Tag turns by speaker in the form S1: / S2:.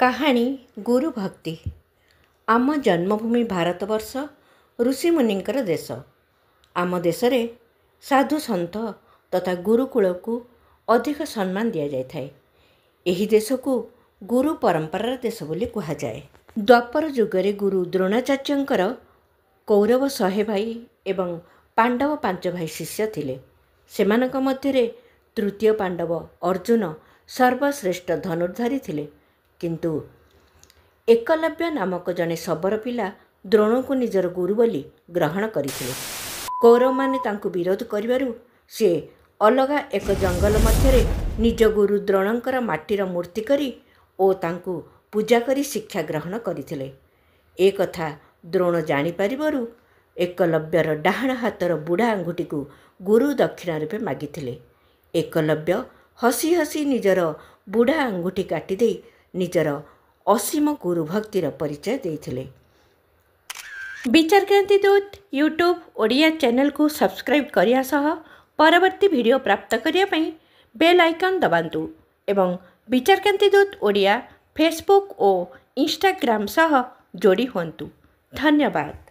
S1: କାହାଣୀ ଗୁରୁ ଭକ୍ତି। ଆମ ଜନ୍ମଭୂମି ଭାରତବର୍ଷ ଋଷିମୁନିଙ୍କର ଦେଶ। ଆମ ଦେଶରେ ସାଧୁ ସନ୍ଥ ତଥା ଗୁରୁକୁଳକୁ ଅଧିକ ସମ୍ମାନ ଦିଆଯାଇଥାଏ। ଏହି ଦେଶକୁ ଗୁରୁ ପରମ୍ପରାର ଦେଶ ବୋଲି କୁହାଯାଏ। ଦ୍ୱାପର ଯୁଗରେ ଗୁରୁ ଦ୍ରୋଣାଚାର୍ଯ୍ୟଙ୍କର କୌରବ 100 ଭାଇ ଏବଂ ପାଣ୍ଡବ 5 ଭାଇ ଶିଷ୍ୟ ଥିଲେ। ସେମାନଙ୍କ ମଧ୍ୟରେ ତୃତୀୟ ପାଣ୍ଡବ ଅର୍ଜୁନ ସର୍ବଶ୍ରେଷ୍ଠ ଧନୁର୍ଦ୍ଧାରୀ ଥିଲେ। କିନ୍ତୁ ଏକଲବ୍ୟ ନାମକ ଜଣେ ଶବର ପିଲା ଦ୍ରୋଣଙ୍କୁ ନିଜର ଗୁରୁ ବୋଲି ଗ୍ରହଣ କରିଥିଲେ। କୌରବମାନେ ତାଙ୍କୁ ବିରୋଧ କରିବାରୁ ସେ ଅଲଗା ଏକ ଜଙ୍ଗଲ ମଧ୍ୟରେ ନିଜ ଗୁରୁ ଦ୍ରୋଣଙ୍କର ମାଟିର ମୂର୍ତ୍ତି କରି ଓ ତାଙ୍କୁ ପୂଜା କରି ଶିକ୍ଷା ଗ୍ରହଣ କରିଥିଲେ। ଏ କଥା ଦ୍ରୋଣ ଜାଣିପାରିବାରୁ ଏକଲବ୍ୟର ଡାହାଣ ହାତର ବୁଢ଼ା ଆଙ୍ଗୁଠିକୁ ଗୁରୁ ଦକ୍ଷିଣା ରୂପେ ମାଗିଥିଲେ। ଏକଲବ୍ୟ ହସି ହସି ନିଜର ବୁଢ଼ା ଆଙ୍ଗୁଠି କାଟିଦେଇ ନିଜର ଅସୀମ ଗୁରୁ ଭକ୍ତିର ପରିଚୟ ଦେଇଥିଲେ। ବିଚାରକ୍ରାନ୍ତି ଦୂତ ୟୁଟ୍ୟୁବ୍ ଓଡ଼ିଆ ଚ୍ୟାନେଲକୁ ସବସ୍କ୍ରାଇବ୍ କରିବା ସହ ପରବର୍ତ୍ତୀ ଭିଡ଼ିଓ ପ୍ରାପ୍ତ କରିବା ପାଇଁ ବେଲ୍ ଆଇକନ୍ ଦବାନ୍ତୁ ଏବଂ ବିଚାରକ୍ରାନ୍ତି ଦୂତ ଓଡ଼ିଆ ଫେସବୁକ୍ ଓ ଇନଷ୍ଟାଗ୍ରାମ ସହ ଯୋଡ଼ି ହୁଅନ୍ତୁ। ଧନ୍ୟବାଦ।